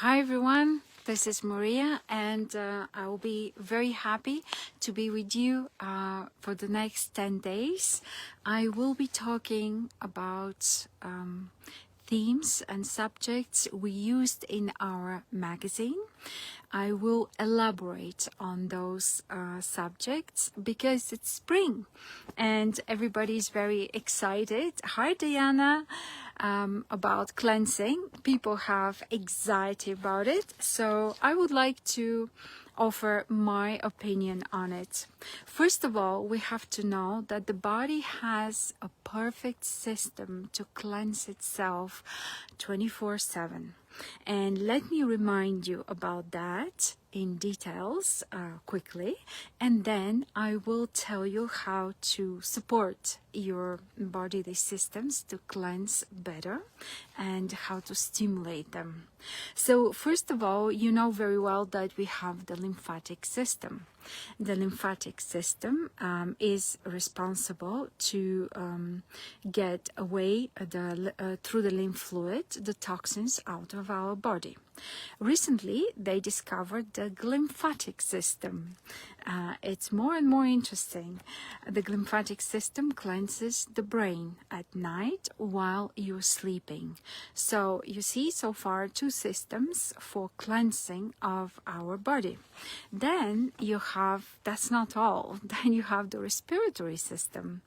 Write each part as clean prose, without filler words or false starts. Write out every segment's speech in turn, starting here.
Hi everyone, this is Maria, and I will be very happy to be with you for the next 10 days. I will be talking about themes and subjects we used in our magazine. I will elaborate on those subjects because it's spring and everybody is very excited. Hi Diana, about cleansing. People have anxiety about it, so I would like to offer my opinion on it. First of all, we have to know that the body has a perfect system to cleanse itself 24/7. And let me remind you about that in details quickly, and then I will tell you how to support your bodily systems to cleanse better and how to stimulate them. So first of all, you know very well that we have the lymphatic system. The lymphatic system is responsible to get away through the lymph fluid the toxins out of our body. Recently, they discovered the glymphatic system. It's more and more interesting. The glymphatic system cleanses the brain at night while you're sleeping. So you see so far two systems for cleansing of our body. Then you have, that's not all, then you have the respiratory system.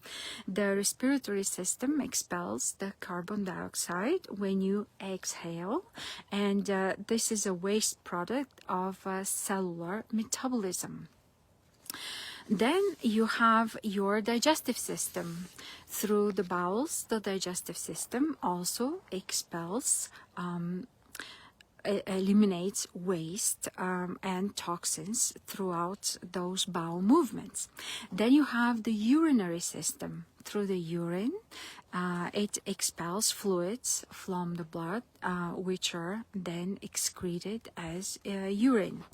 The respiratory system expels the carbon dioxide when you exhale, and this is a waste product of cellular metabolism. Then you have your digestive system. Through the bowels, the digestive system also expels eliminates waste and toxins throughout those bowel movements. Then you have the urinary system. Through the urine, it expels fluids from the blood, which are then excreted as urine.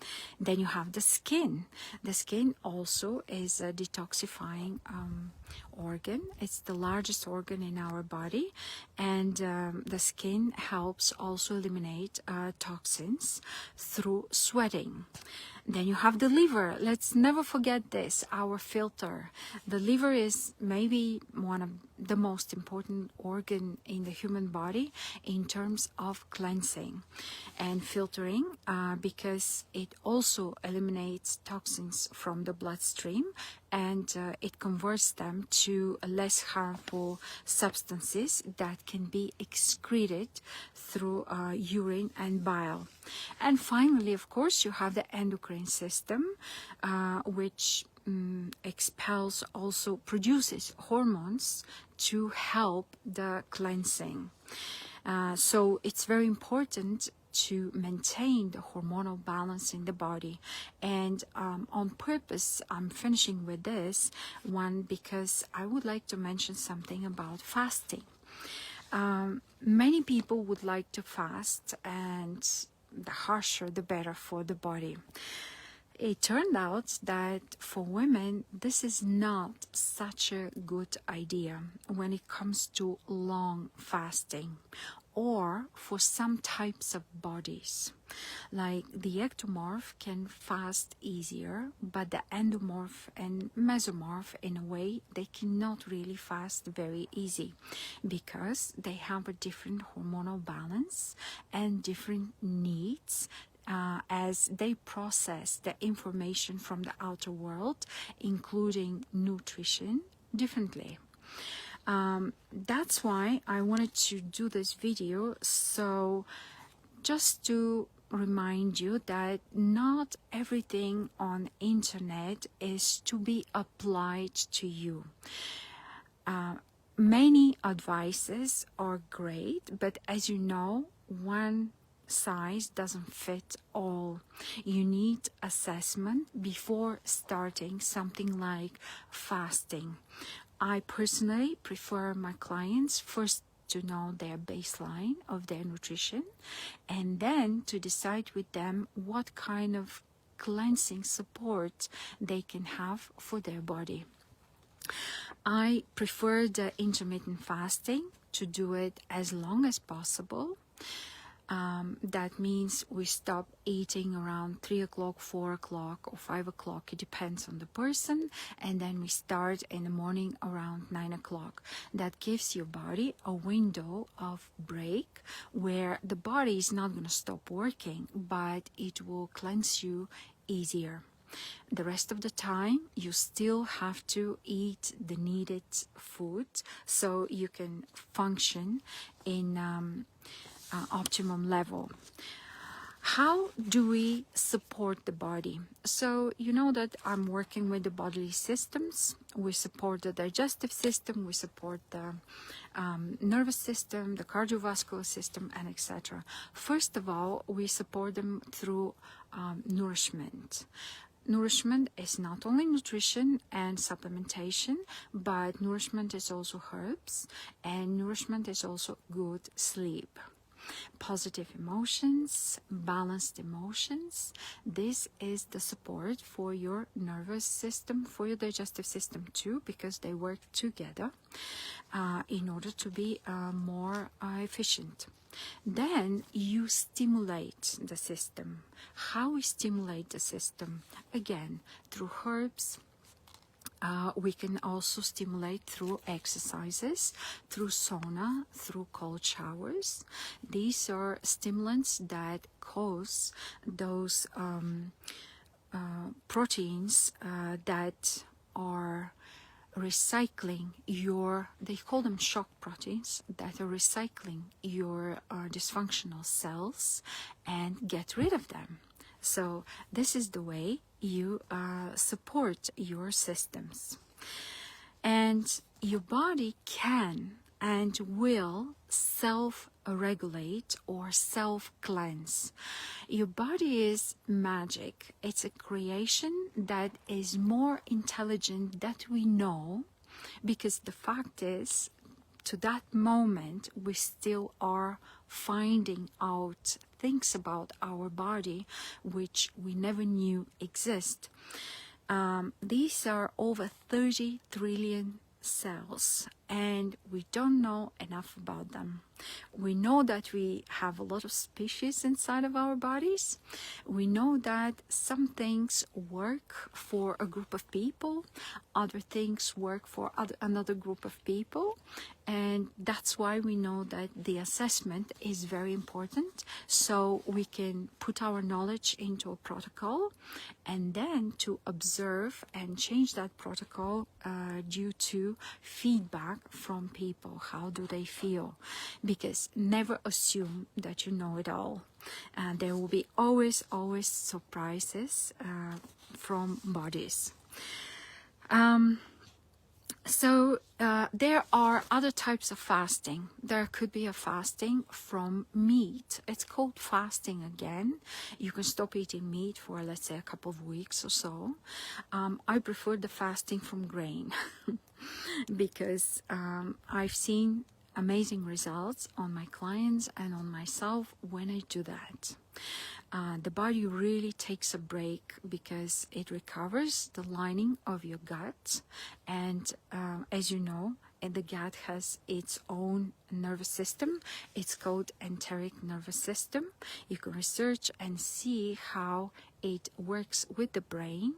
Then you have the skin. The skin also is a detoxifying organ. It's the largest organ in our body, and the skin helps also eliminate toxins through sweating. Then you have the liver. Let's never forget this, our filter. The liver is maybe one of the most important organ in the human body in terms of cleansing and filtering, because it also eliminates toxins from the bloodstream, and it converts them to less harmful substances that can be excreted through urine and bile. And finally, of course, you have the endocrine system, which expels, also produces hormones to help the cleansing. So it's very important to maintain the hormonal balance in the body, and on purpose I'm finishing with this one because I would like to mention something about fasting. Many people would like to fast, and the harsher the better for the body. It turned out that for women, this is not such a good idea when it comes to long fasting, or for some types of bodies. Like the ectomorph can fast easier, but the endomorph and mesomorph, in a way, they cannot really fast very easy because they have a different hormonal balance and different needs as they process the information from the outer world, including nutrition, differently. That's why I wanted to do this video, so just to remind you that not everything on internet is to be applied to you. Many advices are great, but as you know, one size doesn't fit all. You need assessment before starting something like fasting. I personally prefer my clients first to know their baseline of their nutrition, and then to decide with them what kind of cleansing support they can have for their body. I prefer the intermittent fasting, to do it as long as possible. That means we stop eating around 3 o'clock, 4 o'clock, or 5 o'clock. It depends on the person. And then we start in the morning around 9 o'clock. That gives your body a window of break where the body is not going to stop working, but it will cleanse you easier. The rest of the time, you still have to eat the needed food so you can function in optimum level. How do we support the body? So you know that I'm working with the bodily systems. We support the digestive system, we support the nervous system, the cardiovascular system, and etc. First of all, we support them through nourishment. Nourishment is not only nutrition and supplementation, but nourishment is also herbs, and nourishment is also good sleep. Positive emotions, balanced emotions. This is the support for your nervous system, for your digestive system too, because they work together in order to be more efficient. Then you stimulate the system. How we stimulate the system? Again, through herbs. We can also stimulate through exercises, through sauna, through cold showers. These are stimulants that cause those proteins that are recycling your, they call them shock proteins, that are recycling your dysfunctional cells and get rid of them. So this is the way you support your systems. And your body can and will self-regulate or self-cleanse. Your body is magic. It's a creation that is more intelligent than we know, because the fact is, to that moment, we still are finding out things about our body which we never knew exist. These are over 30 trillion cells, and we don't know enough about them. We know that we have a lot of species inside of our bodies. We know that some things work for a group of people, other things work for another group of people, and that's why we know that the assessment is very important, so we can put our knowledge into a protocol and then to observe and change that protocol due to feedback from people. How do they feel? Because never assume that you know it all. There will be always surprises from bodies. So there are other types of fasting. There could be a fasting from meat. It's called fasting again. You can stop eating meat for, let's say, a couple of weeks or so. I prefer the fasting from grain because I've seen amazing results on my clients and on myself when I do that. The body really takes a break because it recovers the lining of your gut, and as you know, the gut has its own nervous system. It's called enteric nervous system. You can research and see how it works with the brain,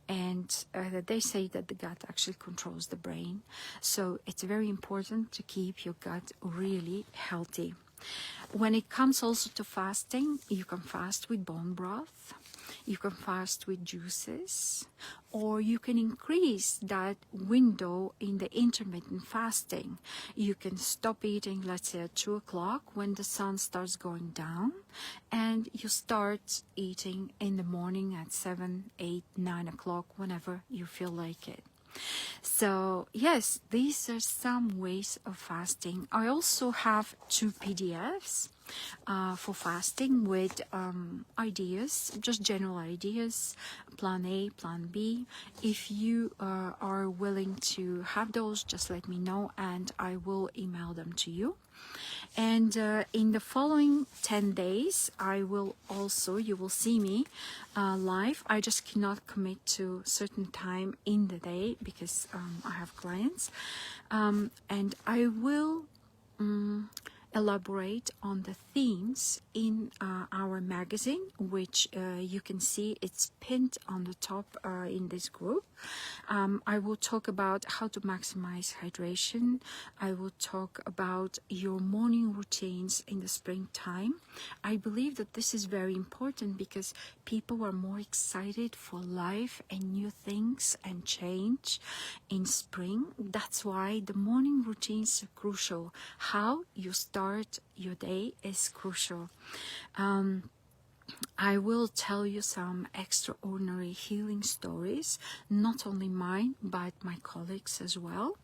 and they say that the gut actually controls the brain. So it's very important to keep your gut really healthy. When it comes also to fasting, you can fast with bone broth, you can fast with juices, or you can increase that window in the intermittent fasting. You can stop eating, let's say, at 2 o'clock when the sun starts going down, and you start eating in the morning at 7, 8, 9 o'clock, whenever you feel like it. So yes, these are some ways of fasting. I also have 2 PDFs for fasting with ideas, just general ideas, plan A, plan B. If you are willing to have those, just let me know and I will email them to you. And in the following 10 days, I will also, you will see me live. I just cannot commit to certain time in the day because I have clients. And I will elaborate on the themes in our magazine, which you can see it's pinned on the top in this group. I will talk about how to maximize hydration. I will talk about your morning routines in the springtime. I believe that this is very important because people are more excited for life and new things and change in spring. That's why the morning routines are crucial. How you start your day is crucial. I will tell you some extraordinary healing stories, not only mine, but my colleagues as well.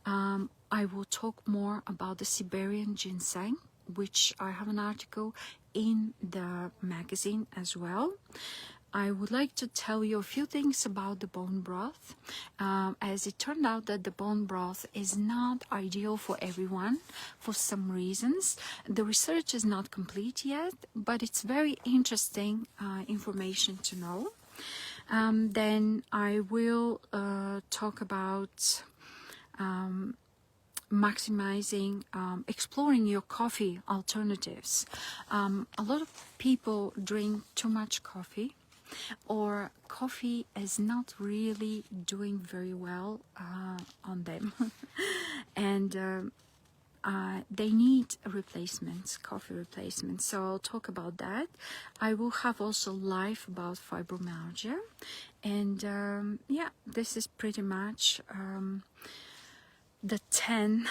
I will talk more about the Siberian ginseng, which I have an article in the magazine as well. I would like to tell you a few things about the bone broth, as it turned out that the bone broth is not ideal for everyone for some reasons. The research is not complete yet, but it's very interesting information to know. Then I will talk about maximizing, exploring your coffee alternatives. A lot of people drink too much coffee, or coffee is not really doing very well on them and they need replacements, coffee replacements. So I'll talk about that. I will have also live about fibromyalgia, and yeah, this is pretty much the 10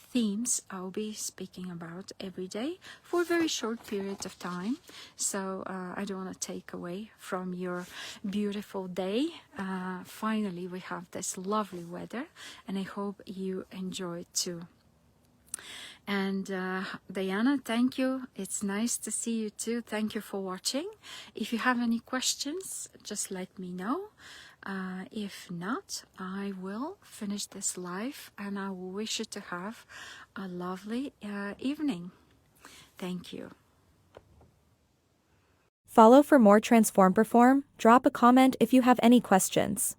themes I'll be speaking about every day for a very short period of time. So I don't want to take away from your beautiful day. Finally, we have this lovely weather, and I hope you enjoy it too. And Diana, thank you. It's nice to see you too. Thank you for watching. If you have any questions, just let me know. If not, I will finish this live, and I will wish you to have a lovely evening. Thank you. Follow for more Transform Perform. Drop a comment if you have any questions.